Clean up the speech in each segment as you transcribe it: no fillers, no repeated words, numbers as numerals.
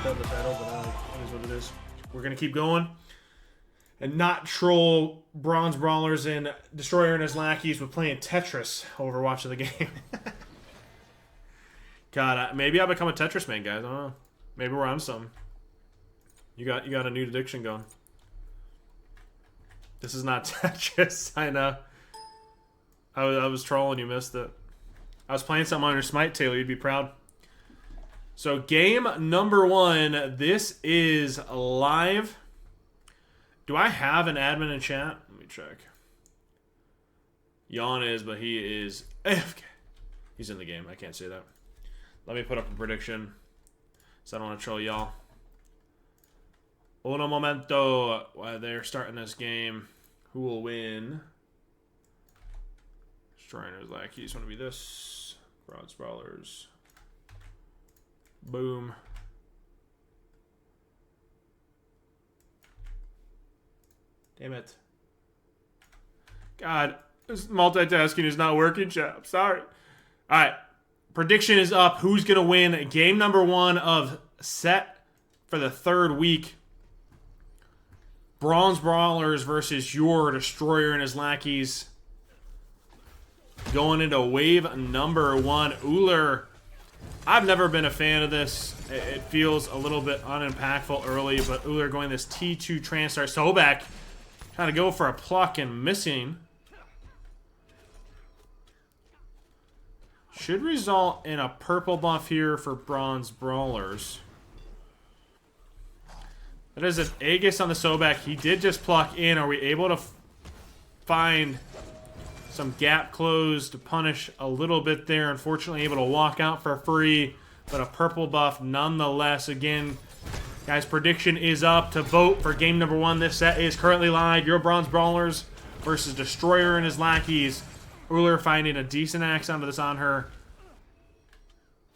out the title, but it is what it is. We're going to keep going and not troll Bronze Brawlers and Destroyer and his Lackeys with playing Tetris over watching the game. God, maybe I'll become a Tetris man, guys. I don't know. Maybe we're on something. You got a new addiction going. This is not Tetris. I know. I was trolling. You missed it. I was playing something on your Smite, Taylor. You'd be proud. So game number 1. This is live. Do I have an admin in chat? Let me check. Yawn is, but he is AFK. He's in the game. I can't say that. Let me put up a prediction, so I don't want to troll y'all. Uno momento. While they're starting this game, who will win? Destroyers, Lackeys. Want to be this? Bronze Brawlers. Boom. Damn it. God, this multitasking is not working, chat. I'm sorry. All right. Prediction is up. Who's going to win game number 1 of set for the 3rd week? Bronze Brawlers versus your Destroyer and his Lackeys. Going into wave number 1. Uller. I've never been a fan of this. It feels a little bit unimpactful early, but Uller going this T2 Transtar. Sobek trying to go for a pluck and missing. Should result in a purple buff here for Bronze Brawlers. That is an Aegis on the Sobek. He did just pluck in. Are we able to find some gap close to punish a little bit there? Unfortunately, able to walk out for free, but a purple buff nonetheless. Again, guys, prediction is up to vote for game number 1. This set is currently live. Your Bronze Brawlers versus Destroyer and his Lackeys. Uller finding a decent axe onto this on her,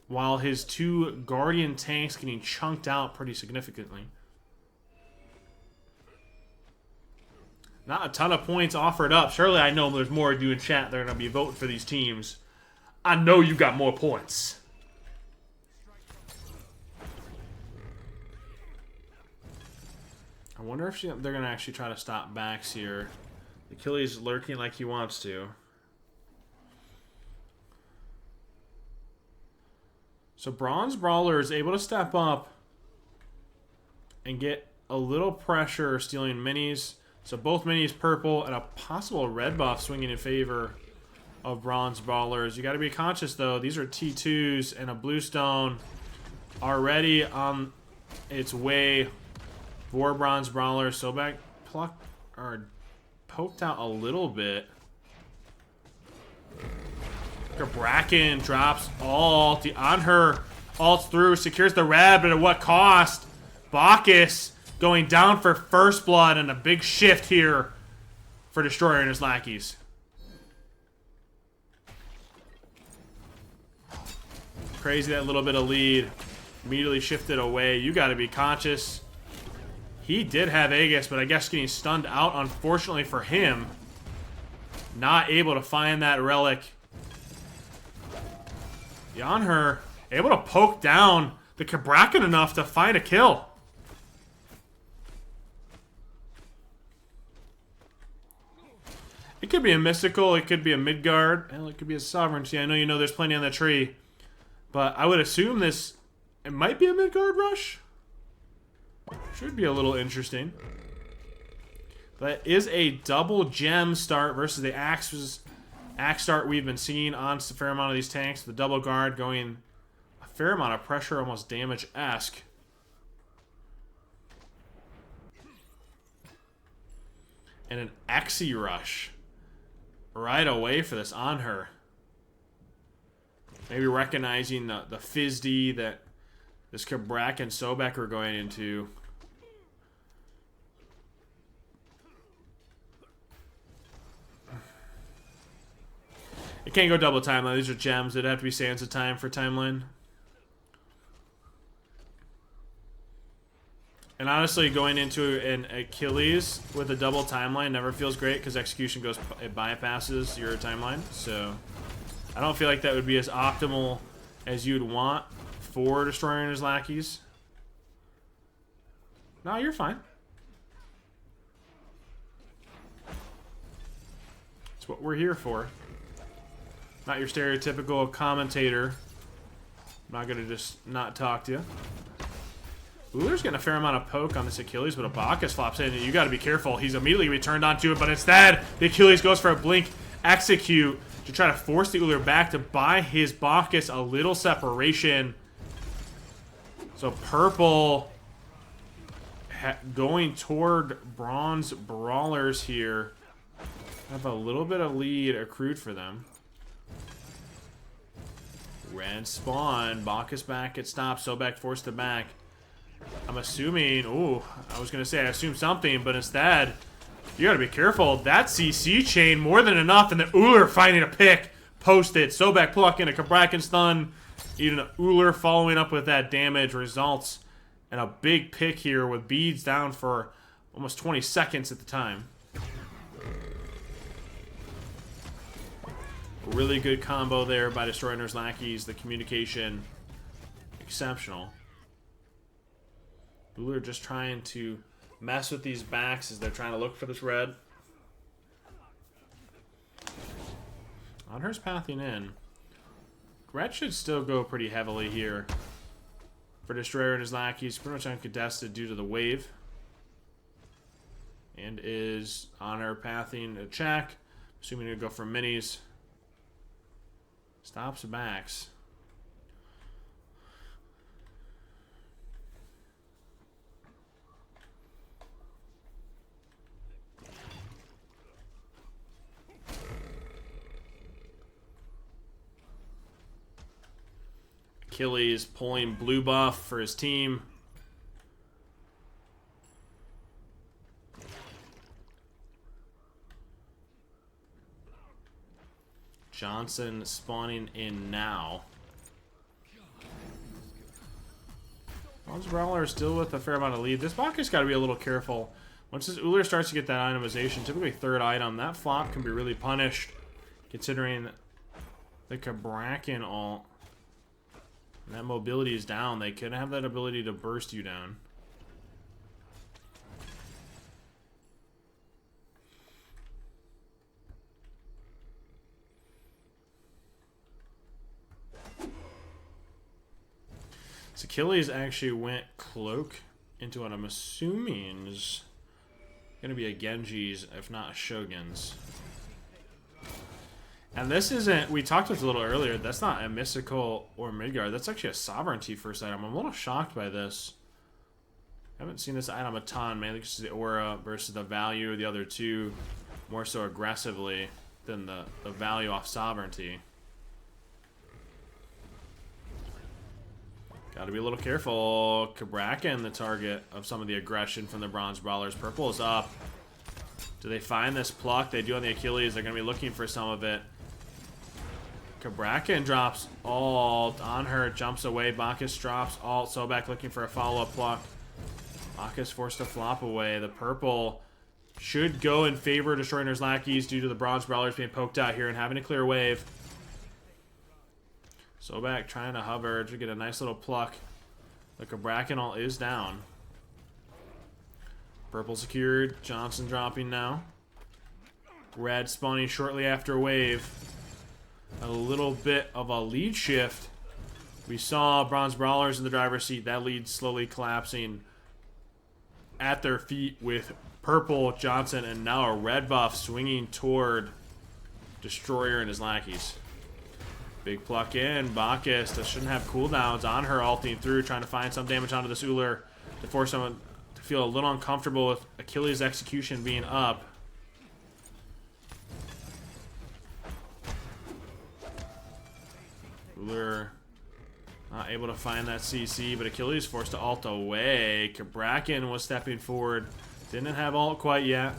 while his 2 Guardian tanks getting chunked out pretty significantly. Not a ton of points offered up. Surely I know there's more of you in chat that are going to be voting for these teams. I know you got more points. I wonder if they're going to actually try to stop backs here. Achilles lurking like he wants to. So Bronze Brawler is able to step up and get a little pressure stealing minis. So both minis purple and a possible red buff swinging in favor of Bronze Brawlers. You got to be conscious though. These are T2s and a Bluestone already on its way for Bronze Brawlers. So back plucked or poked out a little bit. Bracken drops ult on her. Ults through, secures the red, but at what cost? Bacchus going down for first blood, and a big shift here for Destroyer and his Lackeys. Crazy that little bit of lead. Immediately shifted away. You got to be conscious. He did have Aegis, but I guess getting stunned out, unfortunately for him. Not able to find that relic. On her, able to poke down the Bracken enough to find a kill. It could be a mystical, it could be a Midgard, and it could be a sovereignty. I know you know there's plenty on the tree, but I would assume it might be a Midgard rush. Should be a little interesting. That is a double gem start versus the axe start we've been seeing on a fair amount of these tanks. The double guard going a fair amount of pressure, almost damage-esque. And an Axie rush right away for this on her. Maybe recognizing the FizzD that this Kabrak and Sobek are going into. It can't go double timeline. These are gems. It'd have to be Sansa time for timeline. And honestly, going into an Achilles with a double timeline never feels great because execution it bypasses your timeline. So I don't feel like that would be as optimal as you'd want for Destroyer and his Lackeys. No, you're fine. That's what we're here for. Not your stereotypical commentator. I'm not going to just not talk to you. Ullr's getting a fair amount of poke on this Achilles, but a Bacchus flops in. You got to be careful. He's immediately going to be turned onto it, but instead, the Achilles goes for a blink execute to try to force the Ullr back to buy his Bacchus a little separation. So purple going toward bronze Brawlers here. Have a little bit of lead accrued for them. Red spawn. Bacchus back. It stops. Sobek forced it back. I'm assuming... Ooh, I was going to say I assume something, but instead, you got to be careful. That CC chain, more than enough, and the Ullr finding a pick. Posted. Sobek plucking a Kabrakan stun. Even Ullr following up with that damage results in a big pick here with beads down for almost 20 seconds at the time. Really good combo there by Destroyer's Lackeys. The communication, exceptional. Ullr just trying to mess with these backs as they're trying to look for this red. Anher's pathing in. Red should still go pretty heavily here for Destroyer and his Lackeys. Pretty much uncontested due to the wave. And is Anher pathing a check. Assuming he'll go for minis. Stops backs. Achilles pulling blue buff for his team. Johnson spawning in now. Bronze Brawler is still with a fair amount of lead. This Bacchus got to be a little careful. Once this Ullr starts to get that itemization, typically third item, that flop can be really punished, considering the Kabrakan ult. And that mobility is down. They could have that ability to burst you down. So Achilles actually went cloak into what I'm assuming is going to be a Genji's, if not a Shogun's. And this isn't, we talked about it a little earlier, that's not a mystical or Midgard. That's actually a sovereignty first item. I'm a little shocked by this. I haven't seen this item a ton, mainly because the aura versus the value of the other two more so aggressively than the value off sovereignty. Gotta be a little careful. Kabrakan, the target of some of the aggression from the Bronze Brawlers. Purple is up. Do they find this pluck? They do on the Achilles. They're going to be looking for some of it. Kabrakan drops ult on her. Jumps away. Bacchus drops ult. Sobek looking for a follow-up pluck. Bacchus forced to flop away. The purple should go in favor of Destroyer's Lackeys due to the Bronze Brawlers being poked out here and having a clear wave. Sobek trying to hover to get a nice little pluck. The Kabrakan ult is down. Purple secured. Johnson dropping now. Red spawning shortly after wave. A little bit of a lead shift. We saw Bronze Brawlers in the driver's seat. That lead slowly collapsing at their feet with Purple, Johnson, and now a red buff swinging toward Destroyer and his Lackeys. Big pluck in. Bacchus that shouldn't have cooldowns on her, ulting through, trying to find some damage onto this Ullr to force someone to feel a little uncomfortable with Achilles' execution being up. Ullr not able to find that CC, but Achilles forced to ult away. Kabrakan was stepping forward. Didn't have ult quite yet.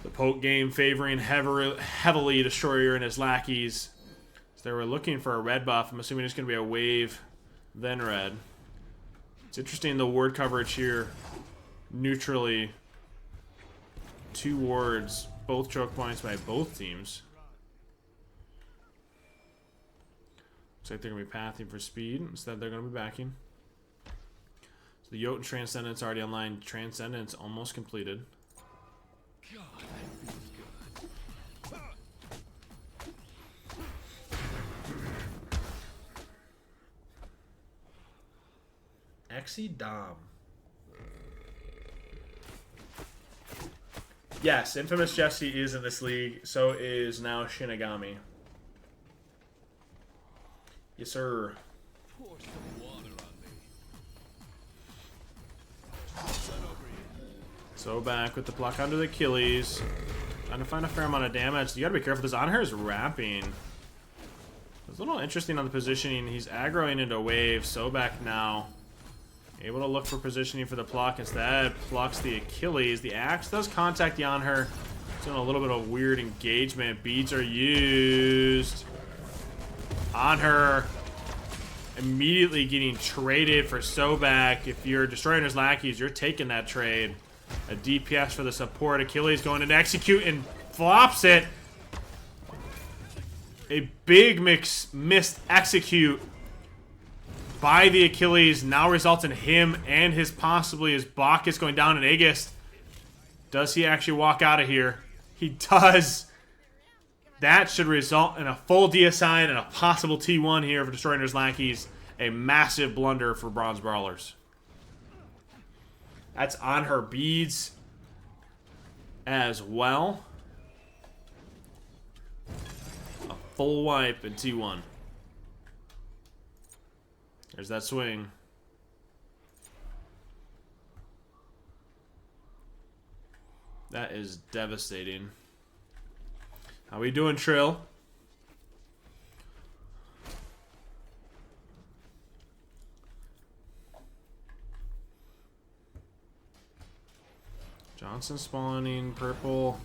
The poke game favoring heavily Destroyer and his Lackeys. So they were looking for a red buff. I'm assuming it's going to be a wave, then red. It's interesting the ward coverage here. Neutrally. 2 wards. Both choke points by both teams. Looks like they're going to be pathing for speed. Instead, they're going to be backing. So the Jotun Transcendence already online. Transcendence almost completed. God, that feels good. Exy Dom. Yes, Infamous Jesse is in this league. So is now Shinigami. Yes, sir. Pour some water on me. So back with the block onto the Achilles. Trying to find a fair amount of damage. You gotta be careful. This on her is wrapping. It's a little interesting on the positioning. He's aggroing into a wave. So back now. Able to look for positioning for the pluck. Instead, plucks the Achilles. The axe does contact the on her. It's doing a little bit of weird engagement. Beads are used. On her. Immediately getting traded for Sobek. If you're destroying his lackeys, you're taking that trade. A DPS for the support. Achilles going to execute and flops it. A big missed execute by the Achilles now results in him and his possibly his Bacchus going down in Aegis. Does he actually walk out of here? He does. That should result in a full DSI and a possible T1 here for destroying his lackeys. A massive blunder for Bronze Brawlers. That's on her beads as well. A full wipe and T1. There's that swing. That is devastating. How we doing, Trill? Johnson spawning, purple.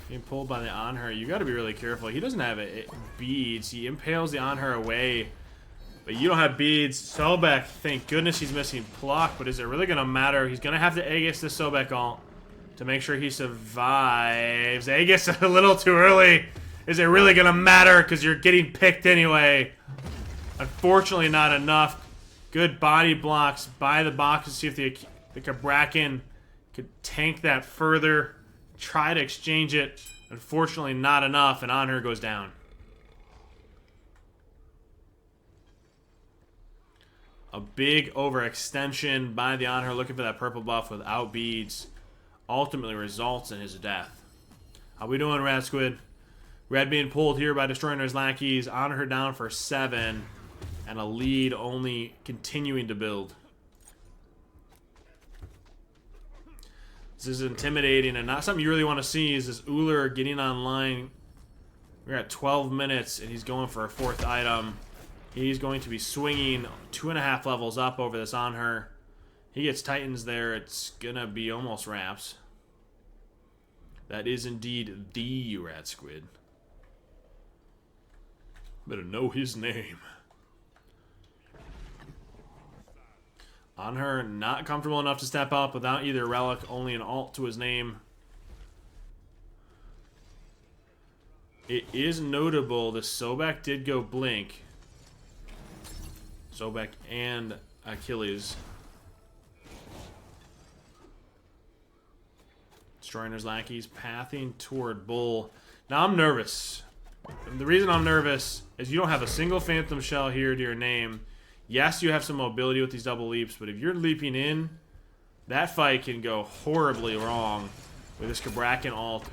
Being pulled by the on her. You got to be really careful. He doesn't have beads. He impales the on her away. But you don't have beads. Sobek, thank goodness he's missing pluck. But is it really going to matter? He's going to have to Aegis this Sobek ult to make sure he survives. Aegis a little too early. Is it really going to matter? Because you're getting picked anyway. Unfortunately, not enough. Good body blocks by the box to see if the Kabrakan could tank that further. Try to exchange it. Unfortunately, not enough. And Honor goes down. A big overextension by the Honor looking for that purple buff without beads. Ultimately results in his death. How we doing, Red Squid? Red being pulled here by destroying his lackeys. Honor down for 7. And a lead only continuing to build. This is intimidating and not something you really want to see. Is this Uller getting online? We're at 12 minutes and he's going for a 4th item. He's going to be swinging 2.5 levels up over this on her. He gets Titans there. It's going to be almost wraps. That is indeed the Rat Squid. Better know his name. On her, not comfortable enough to step up without either relic, only an alt to his name. It is notable the Sobek did go blink. Sobek and Achilles. Destroying his lackeys, pathing toward Bull. Now I'm nervous. And the reason I'm nervous is you don't have a single Phantom Shell here to your name. Yes, you have some mobility with these double leaps, but if you're leaping in, that fight can go horribly wrong with this Kabrakan ult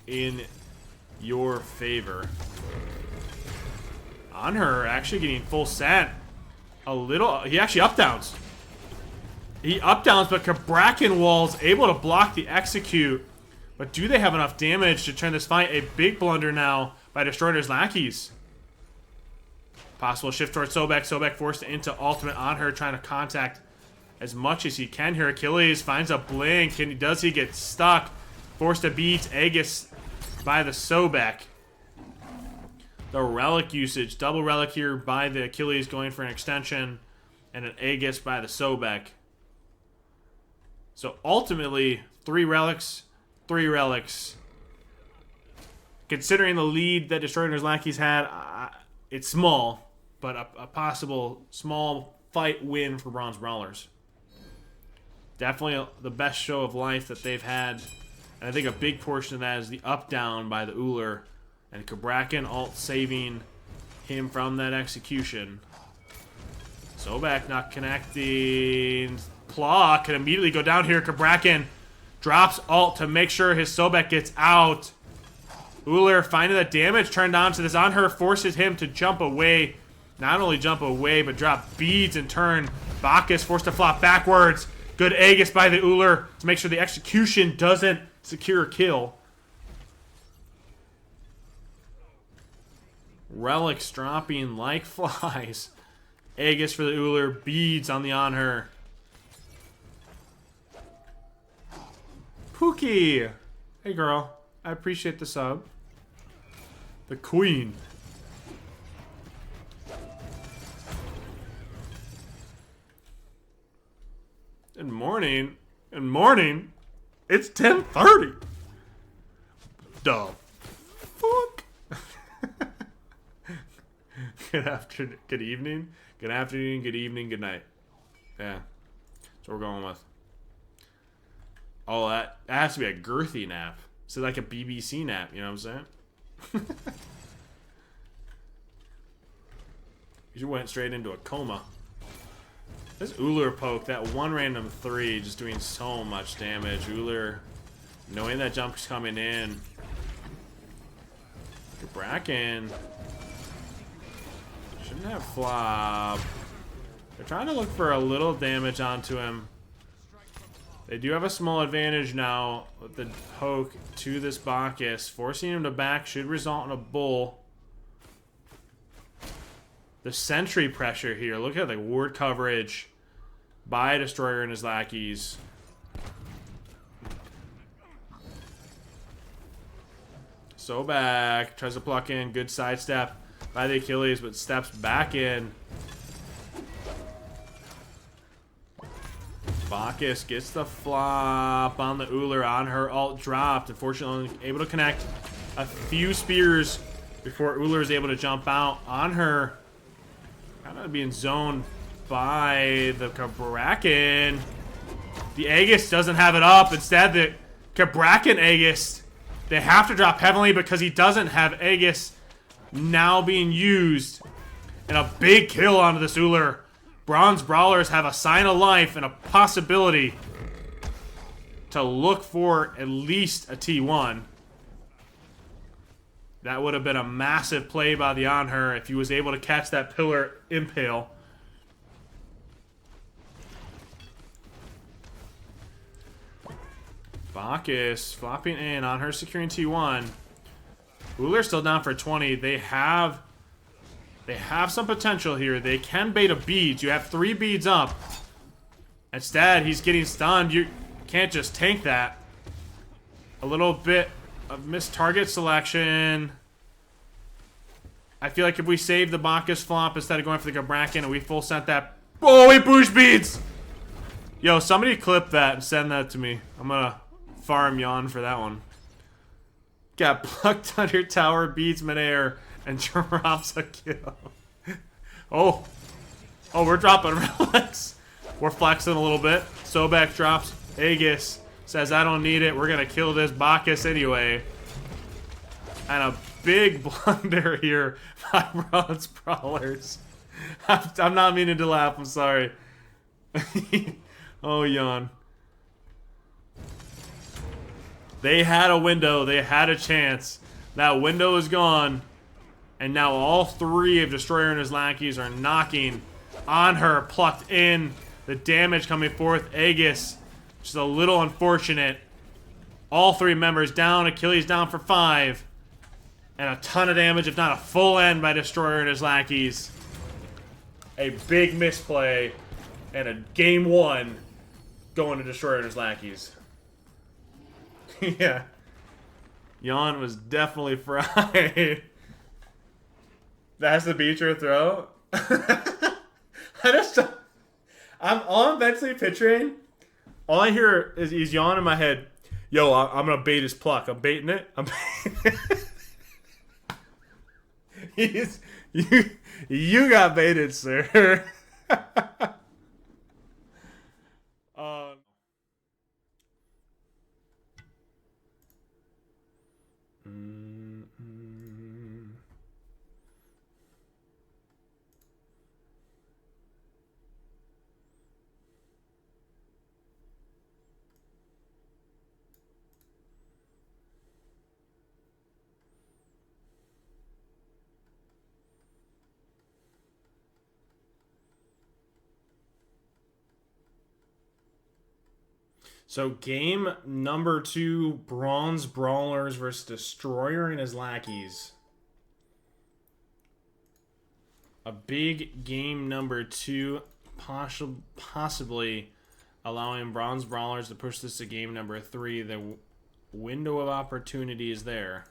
in your favor. On her, actually getting full set. A little, he actually up-downs. He up-downs, but Kabrakan Wall's able to block the execute. But do they have enough damage to turn this fight a big blunder now by destroying his lackeys? Possible shift towards Sobek. Sobek forced into ultimate on her, trying to contact as much as he can here. Achilles finds a blink, and does he get stuck? Forced to beat Aegis by the Sobek. The relic usage, double relic here by the Achilles going for an extension, and an Aegis by the Sobek. So ultimately, 3 relics, 3 relics. Considering the lead that Destroyer's Lackeys had, it's small, but a possible small fight win for Bronze Brawlers. Definitely the best show of life that they've had. And I think a big portion of that is the up-down by the Uller. And Cabrakan alt saving him from that execution. Sobek not connecting. Claw can immediately go down here. Cabrakan drops alt to make sure his Sobek gets out. Uller finding that damage turned on to this on her forces him to jump away. Not only jump away, but drop beads in turn. Bacchus forced to flop backwards. Good Aegis by the Uller to make sure the execution doesn't secure a kill. Relics dropping like flies. Aegis for the Uller. Beads on the on her. Pookie! Hey girl. I appreciate the sub. The Queen. Good morning. Good morning. It's 10:30. The fuck? Good afternoon. Good evening. Good afternoon. Good evening. Good night. Yeah. That's what we're going with. Oh, that has to be a girthy nap. So like a BBC nap, you know what I'm saying? You went straight into a coma. This Uller poke, that one random 3, just doing so much damage. Uller, knowing that jump's coming in. Bracken. Shouldn't have flop. They're trying to look for a little damage onto him. They do have a small advantage now with the poke to this Bacchus. Forcing him to back should result in a bull. The sentry pressure here. Look at the ward coverage by Destroyer and his Lackeys. Sobek tries to pluck in. Good sidestep by the Achilles, but steps back in. Bacchus gets the flop on the Uller on her ult dropped. Unfortunately, only able to connect a few spears before Uller is able to jump out on her. Kind of being zoned by the Cabrakan. The Aegis doesn't have it up. Instead, the Cabrakan Aegis, they have to drop heavily because he doesn't have Aegis now being used. And a big kill onto this Uller. Bronze Brawlers have a sign of life and a possibility to look for at least a T1. That would have been a massive play by the on her if he was able to catch that pillar impale. Bacchus flopping in on her, securing T1. Uller still down for 20. They have some potential here. They can bait a beads. You have 3 beads up. Instead, he's getting stunned. You can't just tank that. A little bit of missed target selection. I feel like if we save the Bacchus flop instead of going for the Cabrakan and we full sent that. Oh, we push beads! Yo, somebody clip that and send that to me. I'm gonna farm yawn for that one. Got plucked under tower, beats midair, and drops a kill. Oh, we're dropping relics. We're flexing a little bit. Sobek drops Aegis. Says, I don't need it. We're going to kill this Bacchus anyway. And a big blunder here by Bronze Brawlers. I'm not meaning to laugh. I'm sorry. Oh, yawn. They had a window. They had a chance. That window is gone. And now all 3 of Destroyer and his Lackeys are knocking on her. Plucked in. The damage coming forth. Aegis. Just a little unfortunate. All 3 members down. Achilles down for 5. And a ton of damage, if not a full end by Destroyer and his Lackeys. A big misplay. And a game 1 going to Destroyer and his Lackeys. Yeah. Yawn was definitely fried. That's the Beecher throw? I'm all mentally picturing. All I hear is yawn in my head. Yo, I'm gonna bait his pluck. I'm baiting it. You got baited, sir. So game number 2, Bronze Brawlers versus Destroyer and his Lackeys. A big game number 2, possibly allowing Bronze Brawlers to push this to game number 3. The window of opportunity is there.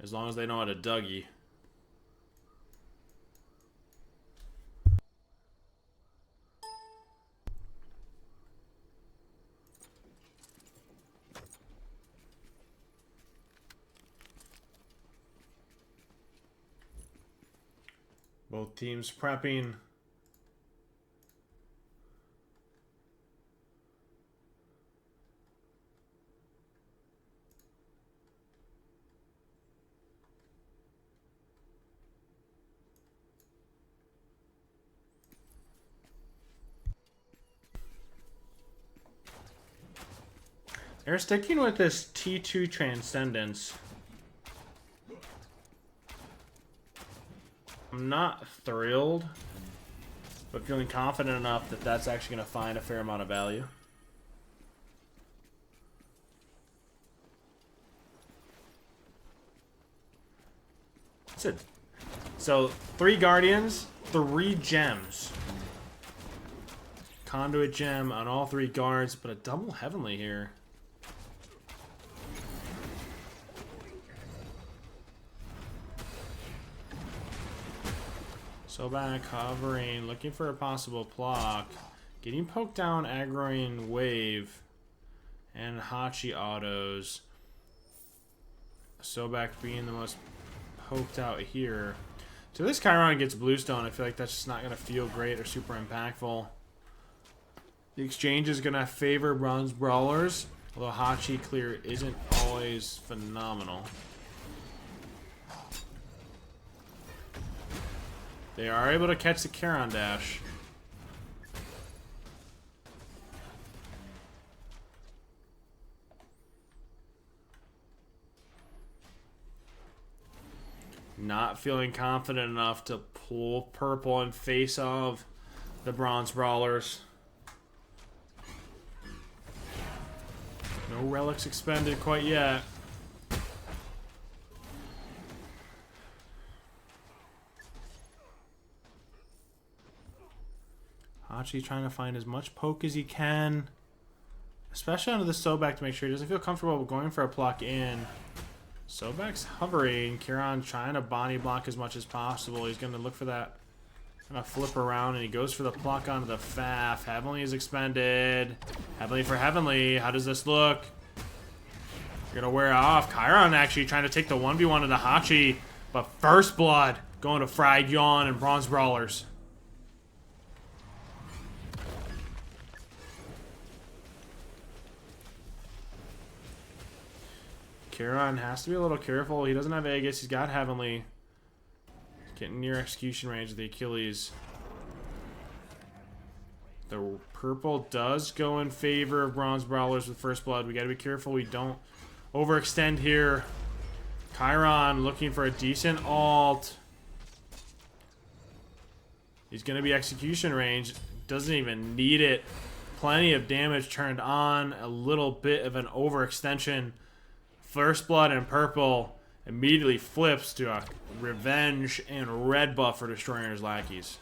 As long as they know how to Dougie. Both teams prepping. They're sticking with this T2 Transcendence. I'm not thrilled, but feeling confident enough that that's actually going to find a fair amount of value. That's it. So, 3 Guardians, 3 Gems. Conduit Gem on all 3 guards, but a double Heavenly here. So back, hovering, looking for a possible block. Getting poked down, aggroing Wave. And Hachi autos. So back being the most poked out here. So this Chiron gets Bluestone. I feel like that's just not going to feel great or super impactful. The exchange is going to favor Bronze Brawlers. Although Hachi clear isn't always phenomenal. They are able to catch the Charon dash. Not feeling confident enough to pull purple in face of the Bronze Brawlers. No relics expended quite yet. Hachi trying to find as much poke as he can. Especially under the Sobek to make sure he doesn't feel comfortable with going for a pluck in. Sobek's hovering. Chiron trying to body block as much as possible. He's going to look for that kind of flip around, and he goes for the pluck onto the Faf. Heavenly is expended. Heavenly for Heavenly. How does this look? You're going to wear off. Chiron actually trying to take the 1v1 of the Hachi. But First Blood going to Fried Yawn and Bronze Brawlers. Chiron has to be a little careful. He doesn't have Aegis. He's got Heavenly. Getting near execution range of the Achilles. The purple does go in favor of Bronze Brawlers with First Blood. We got to be careful we don't overextend here. Chiron looking for a decent alt. He's going to be execution range. Doesn't even need it. Plenty of damage turned on. A little bit of an overextension. First Blood and purple immediately flips to a revenge and red buff for destroying his Lackeys.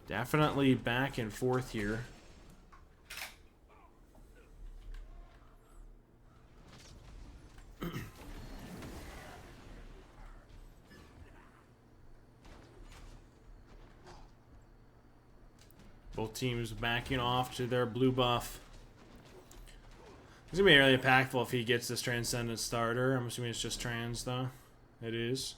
Definitely back and forth here. Both teams backing off to their blue buff. It's going to be really impactful if he gets this Transcendent starter. I'm assuming it's just trans, though. It is.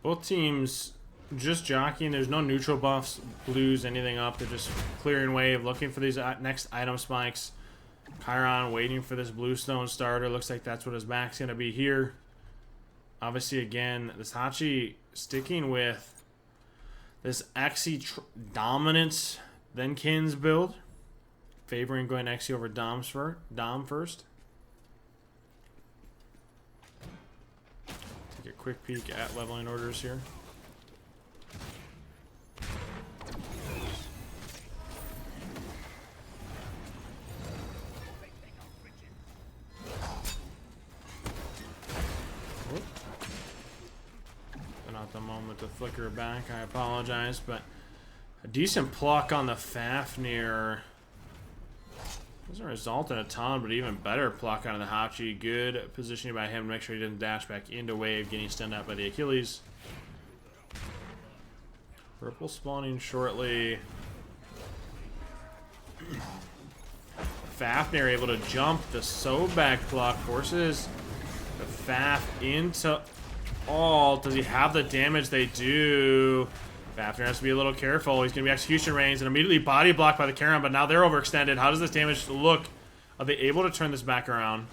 Both teams just jockeying. There's no neutral buffs, blues, anything up. They're just clearing wave, looking for these next item spikes. Chiron waiting for this bluestone starter. Looks like that's what his back's going to be here. Obviously, again, this Hachi sticking with this Xe dominance, then Kin's build. Favoring going Xe over Dom first. Take a quick peek at leveling orders here. Not the moment to flicker back. I apologize, but a decent pluck on the Fafnir doesn't result in a ton, but even better pluck on the Hachi. Good positioning by him to make sure he doesn't dash back into wave, getting stunned out by the Achilles. Purple spawning shortly. Fafnir able to jump the Sobek pluck, forces the Faf into all. Does he have the damage? They do. Fafnir has to be a little careful. He's going to be execution range and immediately body blocked by the Charon, but now they're overextended. How does this damage look? Are they able to turn this back around?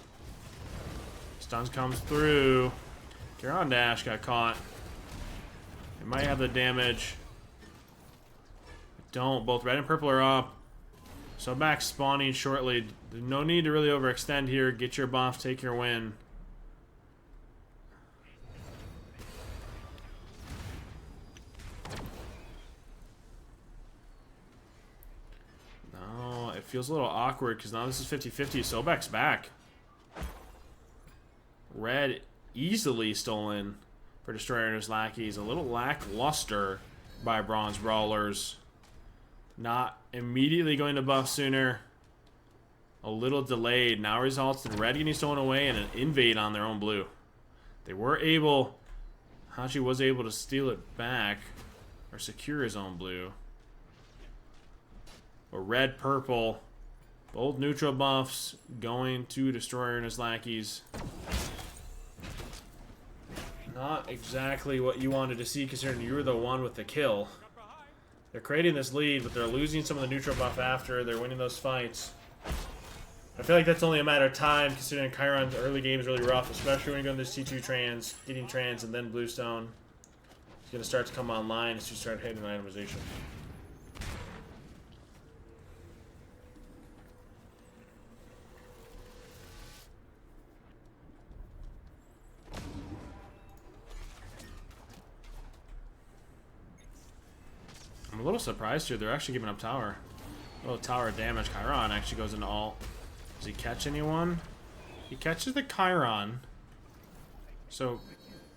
Stuns comes through. Charon dash got caught. They might have the damage. Don't. Both red and purple are up. So back spawning shortly. No need to really overextend here. Get your buff. Take your win. No, it feels a little awkward because now this is 50-50. Sobek's back. Red easily stolen for Destroyer and his Lackeys. A little lackluster by Bronze Brawlers. Not immediately going to buff sooner. A little delayed. Now results in red getting stolen away and an invade on their own blue. They were able... Hachi was able to steal it back. Or secure his own blue. But red, purple. Both neutral buffs going to Destroyer and his Lackeys. Not exactly what you wanted to see considering you were the one with the kill. They're creating this lead, but they're losing some of the neutral buff after. They're winning those fights. I feel like that's only a matter of time, considering Chiron's early game is really rough, especially when you go into this T2 trans, getting trans, and then bluestone. It's going to start to come online as you start hitting itemization. I'm a little surprised here. They're actually giving up tower. A little tower damage. Chiron actually goes into ult. Does he catch anyone? He catches the Chiron. So,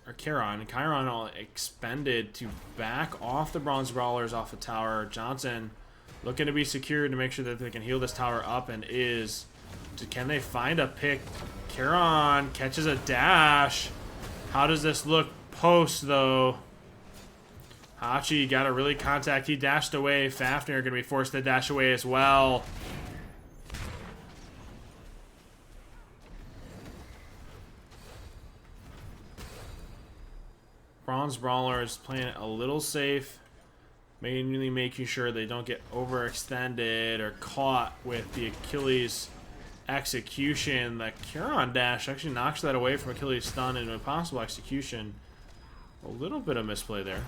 or Charon. Chiron all expended to back off the Bronze Brawlers off the tower. Johnson looking to be secured to make sure that they can heal this tower up and is. Can they find a pick? Charon catches a dash. How does this look post though? Hachi got to really contact. He dashed away. Fafnir going to be forced to dash away as well. Bronze Brawlers playing it a little safe. Mainly making sure they don't get overextended or caught with the Achilles execution. The Charon dash actually knocks that away from Achilles stun into a possible execution. A little bit of misplay there.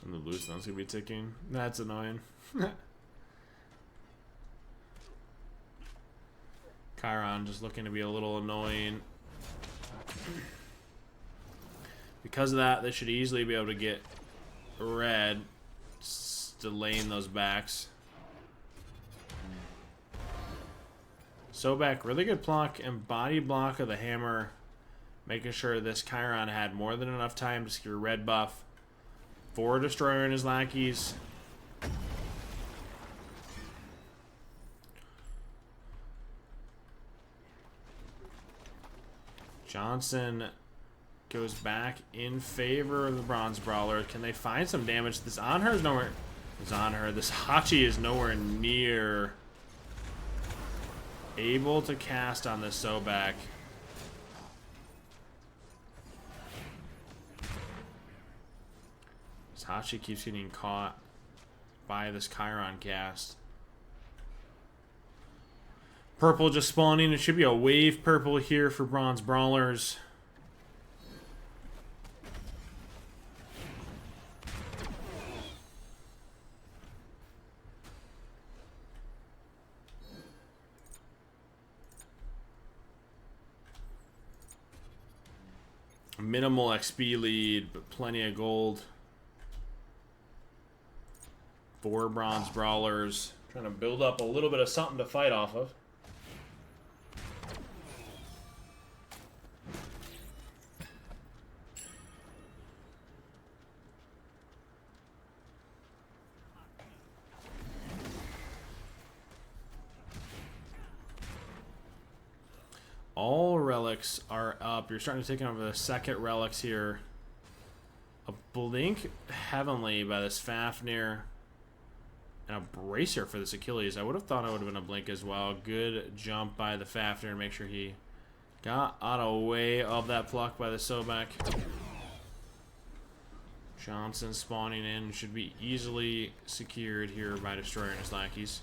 And the blue stun's gonna be ticking. That's annoying. Chiron just looking to be a little annoying. Because of that, they should easily be able to get red, delaying those backs. Sobek, really good block and body block of the hammer, making sure this Chiron had more than enough time to secure red buff for Destroyer and his Lackeys. Johnson goes back in favor of the Bronze Brawler. Can they find some damage? This Anher is nowhere. This Anher. This Hachi is nowhere near able to cast on this Sobek. This Hachi keeps getting caught by this Chiron cast. Purple just spawning. It should be a wave purple here for Bronze Brawlers. Minimal XP lead, but plenty of gold. 4 Bronze Brawlers. Trying to build up a little bit of something to fight off of. All relics are up. You're starting to take over the second relics here. A Blink Heavenly by this Fafnir. And a Bracer for this Achilles. I would have thought it would have been a Blink as well. Good jump by the Fafnir to make sure he got out of the way of that pluck by the Sobek. Johnson spawning in. Should be easily secured here by destroying his Lackeys.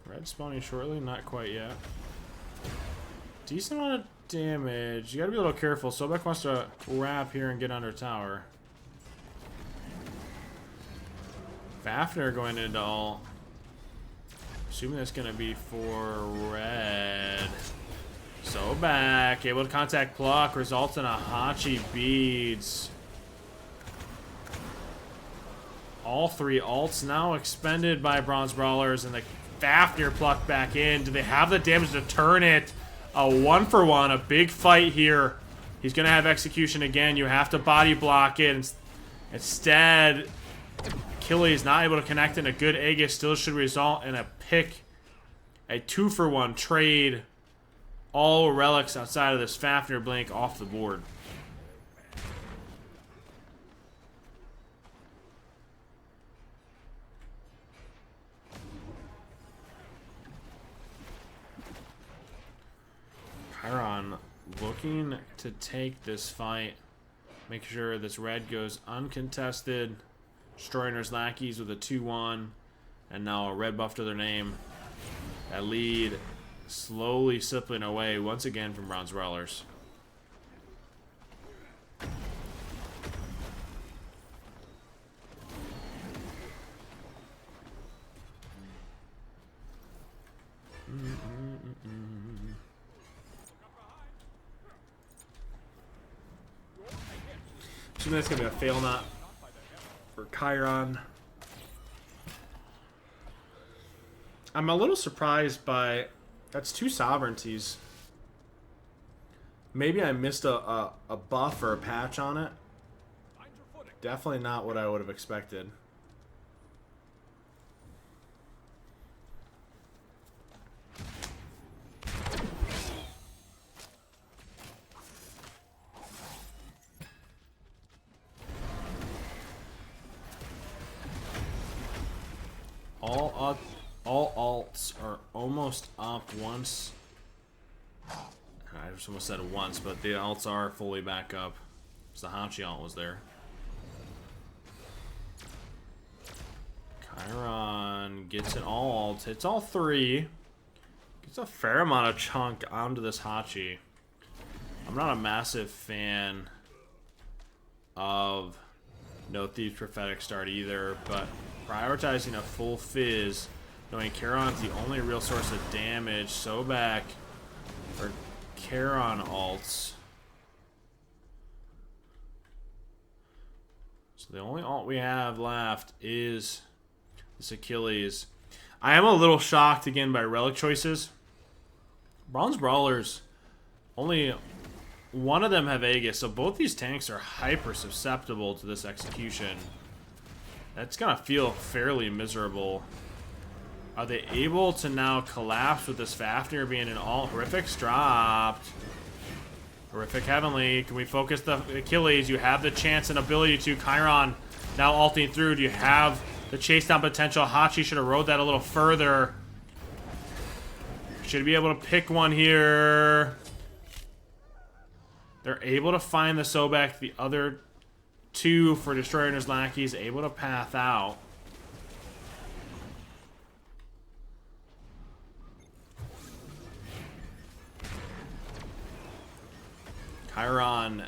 Red spawning shortly, not quite yet. Decent amount of damage. You gotta be a little careful. Sobek wants to wrap here and get under tower. Fafnir going into all. Assuming that's gonna be for red. Sobek able to contact pluck, results in a Hachi beads. All 3 ults now expended by Bronze Brawlers, and the Fafnir plucked back in. Do they have the damage to turn it? A 1-for-1, a big fight here. He's going to have execution again. You have to body block it. Instead, Achilles not able to connect, and a good Aegis still should result in a pick. A 2-for-1 trade. All relics outside of this Fafnir blink off the board. Chiron looking to take this fight. Make sure this red goes uncontested. Destroying his Lackeys with a 2-1. And now a red buff to their name. That lead slowly slipping away once again from Bronze Brawlers. Assuming that's going to be a fail knot for Chiron. I'm a little surprised by... That's 2 sovereignties. Maybe I missed a buff or a patch on it. Definitely not what I would have expected. All alts are almost up once. I just almost said once, but the alts are fully back up. So the Hachi alt was there. Chiron gets it all alts, hits all 3. Gets a fair amount of chunk onto this Hachi. I'm not a massive fan of No Thief's Prophetic Start either, but prioritizing a full fizz, knowing Charon's the only real source of damage. Sobek or Charon alts. So the only alt we have left is this Achilles. I am a little shocked again by relic choices. Bronze Brawlers only one of them have Aegis, so both these tanks are hyper susceptible to this execution. That's gonna feel fairly miserable. Are they able to now collapse with this Fafnir being an all? Horrific's dropped. Horrific Heavenly. Can we focus the Achilles? You have the chance and ability to. Chiron now ulting through. Do you have the chase down potential? Hachi should have rode that a little further. Should be able to pick one here. They're able to find the Sobek. The other two for Destroyer and his Lackeys able to path out. Chiron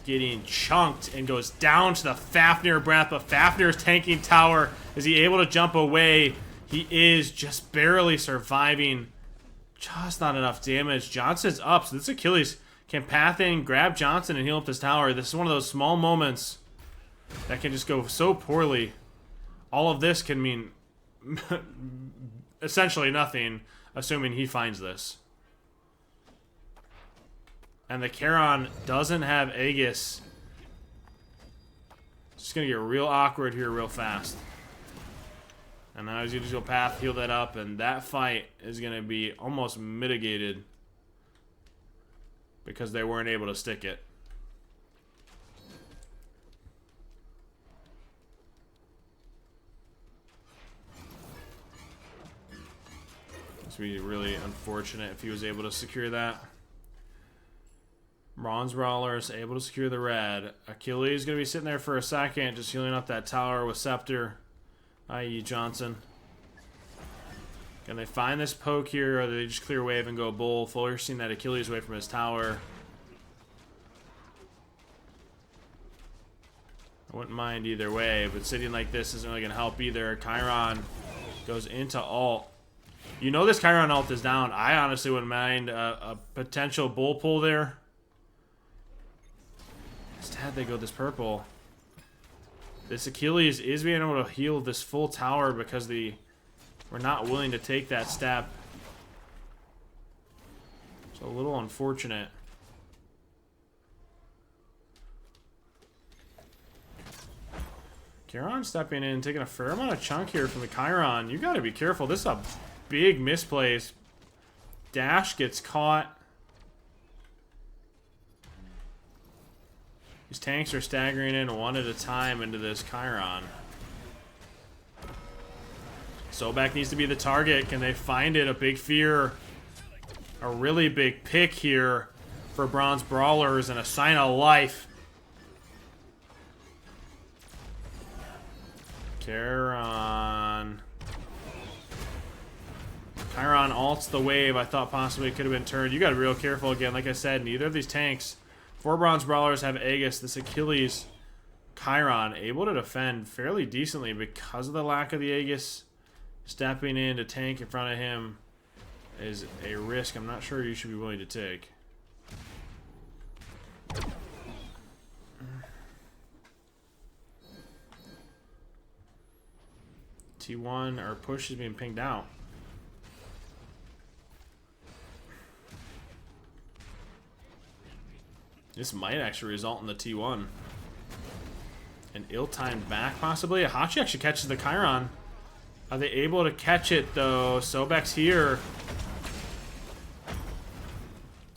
getting chunked and goes down to the Fafnir breath, but Fafnir's tanking tower. Is he able to jump away? He is, just barely surviving. Just not enough damage. Johnson's up, so this Achilles can path in, grab Johnson, and heal up this tower. This is one of those small moments that can just go so poorly. All of this can mean essentially nothing, assuming he finds this. And the Charon doesn't have Aegis. It's just going to get real awkward here real fast. And now he's going to go path, heal that up, and that fight is going to be almost mitigated because they weren't able to stick it. This would be really unfortunate if he was able to secure that. Bronze Brawlers able to secure the red. Achilles going to be sitting there for a second, just healing up that tower with Scepter, i.e. Johnson. Can they find this poke here, or do they just clear wave and go bull, forcing that Achilles away from his tower? I wouldn't mind either way, but sitting like this isn't really going to help either. Chiron goes into ult. You know this Chiron ult is down. I honestly wouldn't mind a potential bull pull there. Instead, they go this purple. This Achilles is being able to heal this full tower because we're not willing to take that step. It's a little unfortunate. Chiron stepping in, taking a fair amount of chunk here from the Chiron. You got to be careful. This is a big misplace. Dash gets caught. These tanks are staggering in one at a time into this Chiron. Sobek needs to be the target. Can they find it? A big fear. A really big pick here for Bronze Brawlers and a sign of life. Chiron ults the wave. I thought possibly it could have been turned. You got to be real careful again. Like I said, neither of these tanks, 4 Bronze Brawlers, have Aegis. This Achilles Chiron able to defend fairly decently because of the lack of the Aegis. Stepping in to tank in front of him is a risk I'm not sure you should be willing to take. T1, our push is being pinged out. This might actually result in the T1. An ill-timed back, possibly. Hachi actually catches the Chiron. Are they able to catch it, though? Sobek's here.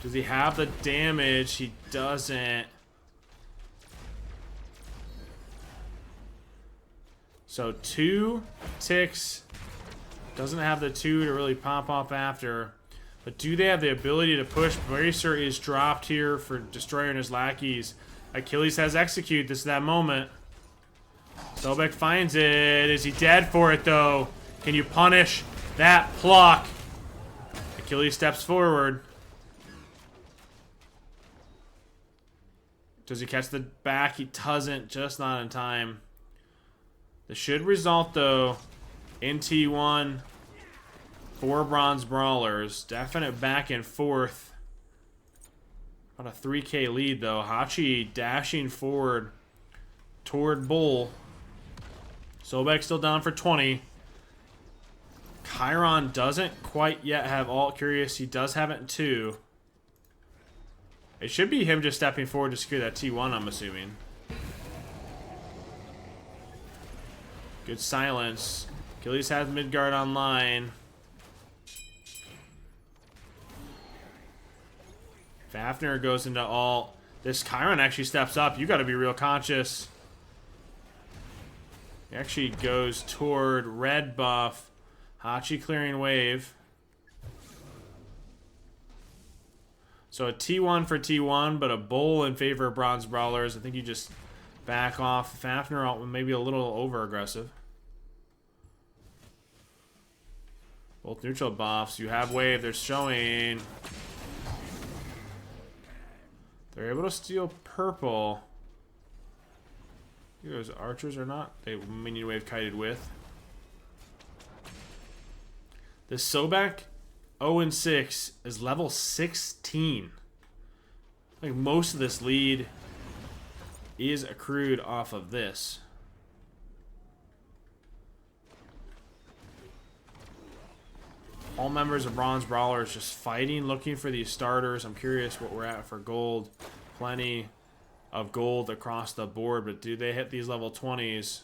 Does he have the damage? He doesn't. So 2 ticks. Doesn't have the 2 to really pop off after. But do they have the ability to push? Bracer is dropped here for Destroyer and his Lackeys. Achilles has execute. This is that moment. Sobek finds it. Is he dead for it, though? Can you punish that pluck? Achilles steps forward. Does he catch the back? He doesn't. Just not in time. This should result, though, in T1. 4 Bronze Brawlers. Definite back and forth. About a 3K lead, though. Hachi dashing forward toward Bull. Sobek still down for 20. Chiron doesn't quite yet have Alt Curious. He does have it in 2. It should be him just stepping forward to secure that T1, I'm assuming. Good silence. Achilles has Midgard online. Fafnir goes into all. This Chiron actually steps up. You got to be real conscious. He actually goes toward red buff. Hachi clearing wave. So a T1 for T1, but a bull in favor of Bronze Brawlers. I think you just back off. Fafnir maybe a little over aggressive. Both neutral buffs. You have wave. They're showing. They're able to steal purple. Those archers are not. They minion wave kited with. This Sobek 0-6 is level 16. Like most of this lead is accrued off of this. All members of Bronze Brawlers just fighting, looking for these starters. I'm curious what we're at for gold. Plenty of gold across the board, but do they hit these level 20s?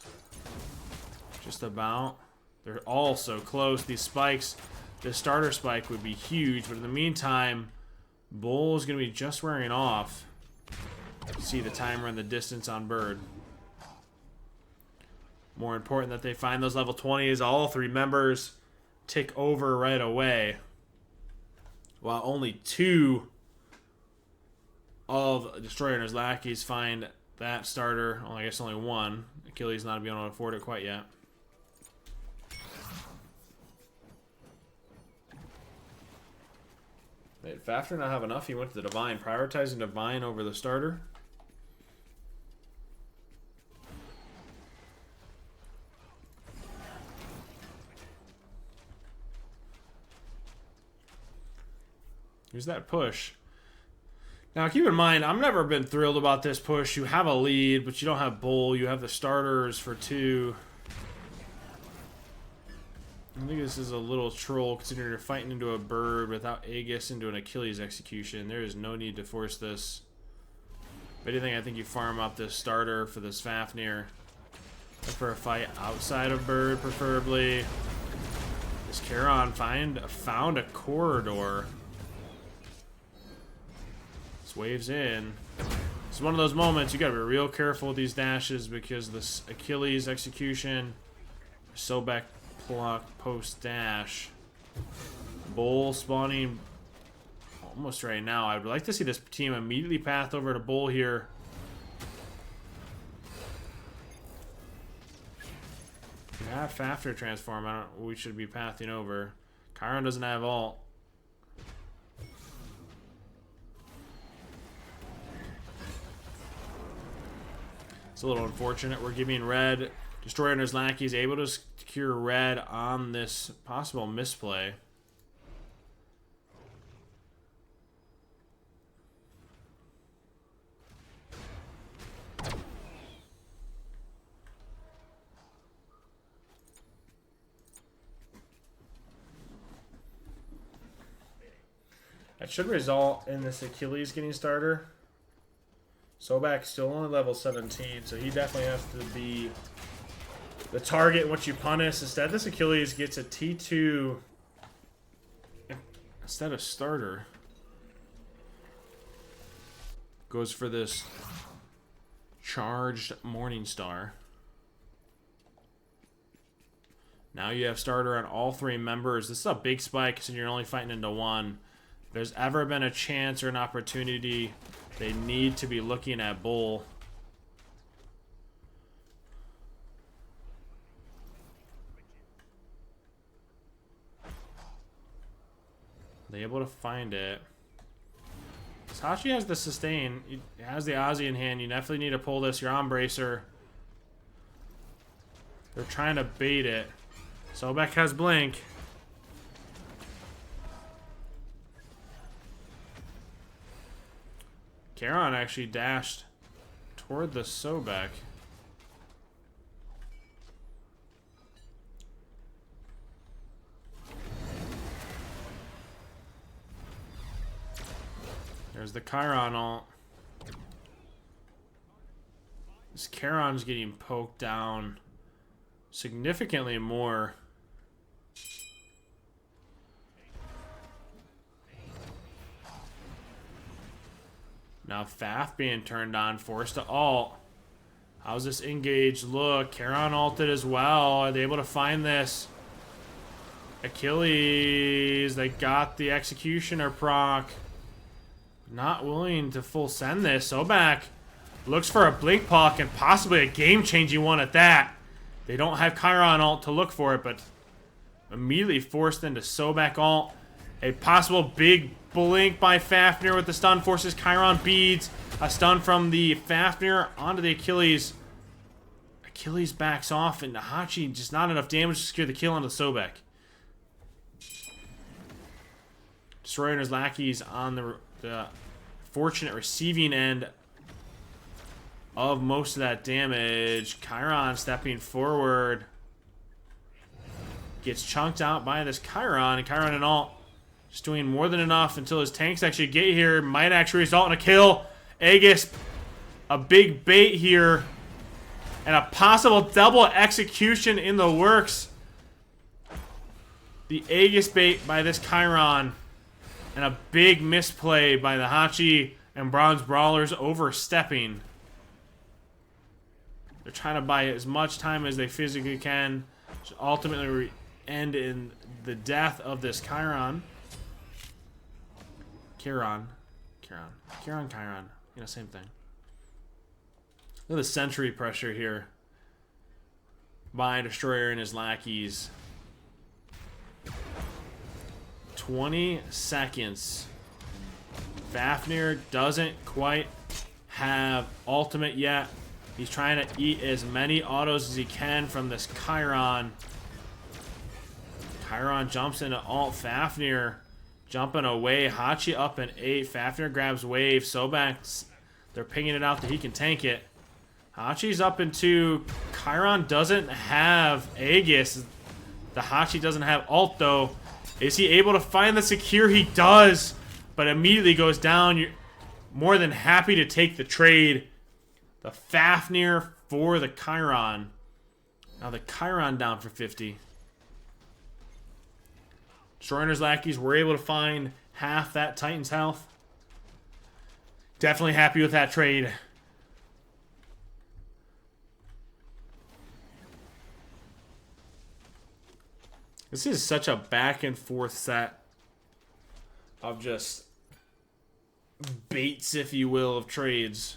Just about. They're all so close. These spikes, this starter spike would be huge, but in the meantime, Bull is going to be just wearing off. See the timer and the distance on Bird. More important that they find those level 20s. All three members tick over right away, while only 2 of Destroyer and his Lackeys find that starter. Well, I guess only 1. Achilles not being able to afford it quite yet. Did Fafnir not have enough? He went to the Divine, prioritizing Divine over the starter. Here's that push. Now, keep in mind, I've never been thrilled about this push. You have a lead, but you don't have Bull. You have the starters for 2. I think this is a little troll, considering you're fighting into a Bird without Aegis into an Achilles execution. There is no need to force this. If anything, I think you farm up this starter for this Fafnir. Look for a fight outside of Bird, preferably. This Charon found a corridor. Waves in. It's one of those moments you gotta be real careful with these dashes, because this Achilles execution, Sobek pluck post dash, Bull spawning almost right now. I'd like to see this team immediately path over to Bull here. We have Fafnir transform. We should be pathing over. Chiron doesn't have ult. It's a little unfortunate. We're giving red. Destroyer and his Lackeys able to secure red on this possible misplay. That should result in this Achilles getting starter. Sobek still only level 17, so he definitely has to be the target in which you punish. Instead, this Achilles gets a T2 instead of starter. Goes for this charged Morningstar. Now you have starter on all 3 members. This is a big spike, so you're only fighting into 1. If there's ever been a chance or an opportunity, they need to be looking at Bull. They able to find it. Hachi has the sustain. He has the Ozzy in hand. You definitely need to pull this. You're on Bracer. They're trying to bait it. Sobek has Blink. Charon actually dashed toward the Sobek. There's the Chiron ult. This Charon's getting poked down significantly more. Now Faf being turned on, forced to ult. How's this engage look? Charon ulted as well. Are they able to find this? Achilles, they got the Executioner proc. Not willing to full send this. Sobek looks for a Blink Puck and possibly a game-changing one at that. They don't have Chiron ult to look for it, but immediately forced into Sobek ult. A possible big blink by Fafnir with the stun forces Chiron beads. A stun from the Fafnir onto the Achilles. Achilles backs off, and Hachi just not enough damage to secure the kill onto Sobek. Destroyer and his Lackeys on the fortunate receiving end of most of that damage. Chiron stepping forward. Gets chunked out by this Chiron, and Chiron and ult just doing more than enough until his tanks actually get here. Might actually result in a kill. Aegis, a big bait here. And a possible double execution in the works. The Aegis bait by this Chiron. And a big misplay by the Hachi and Bronze Brawlers overstepping. They're trying to buy as much time as they physically can. To ultimately end in the death of this Chiron. Chiron. You know, same thing. Look at the sentry pressure here by Destroyer and his Lackeys. 20 seconds. Fafnir doesn't quite have ultimate yet. He's trying to eat as many autos as he can from this Chiron. Chiron jumps into ult. Fafnir jumping away. Hachi up in 8. Fafnir grabs wave. Sobek, they're pinging it out that he can tank it. Hachi's up in 2. Chiron doesn't have Aegis. The Hachi doesn't have ult though. Is he able to find the secure? He does, but immediately goes down. You're more than happy to take the trade. The Fafnir for the Chiron. Now the Chiron down for 50. Destroyer's Lackeys were able to find half that Titan's health. Definitely happy with that trade. This is such a back and forth set of just baits, if you will, of trades.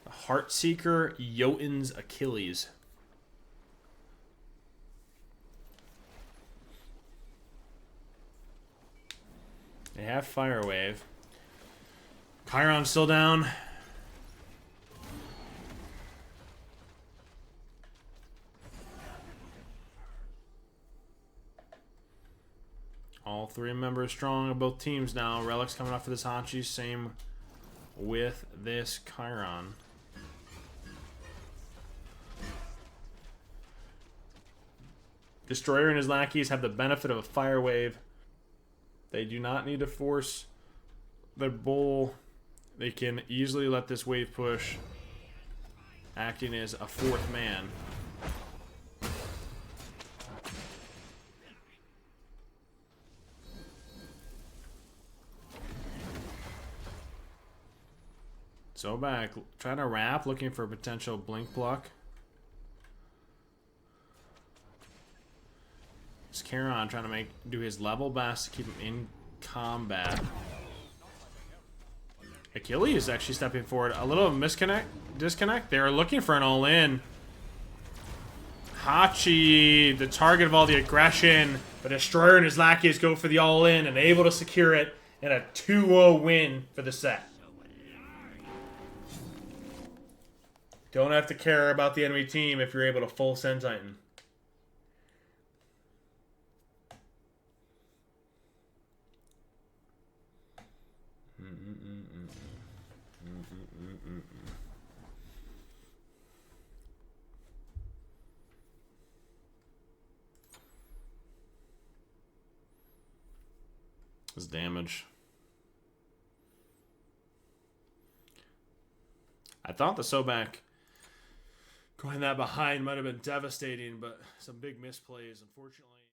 The Heartseeker, Jotun's Achilles. They have Fire Wave. Chiron's still down. All 3 members strong of both teams now. Relics coming off for this Hachi. Same with this Chiron. Destroyer and his Lackeys have the benefit of a Fire Wave. They do not need to force their bull. They can easily let this wave push, acting as a 4th man. Sobek trying to wrap, looking for a potential blink block. It's Charon trying to do his level best to keep him in combat. Achilles is actually stepping forward. A little disconnect. They're looking for an all-in. Hachi, the target of all the aggression, but Destroyer and his Lackeys go for the all-in and able to secure it in a 2-0 win for the set. Don't have to care about the enemy team if you're able to full send Titan. His damage. I thought the Sobek going that behind might have been devastating, but some big misplays, unfortunately.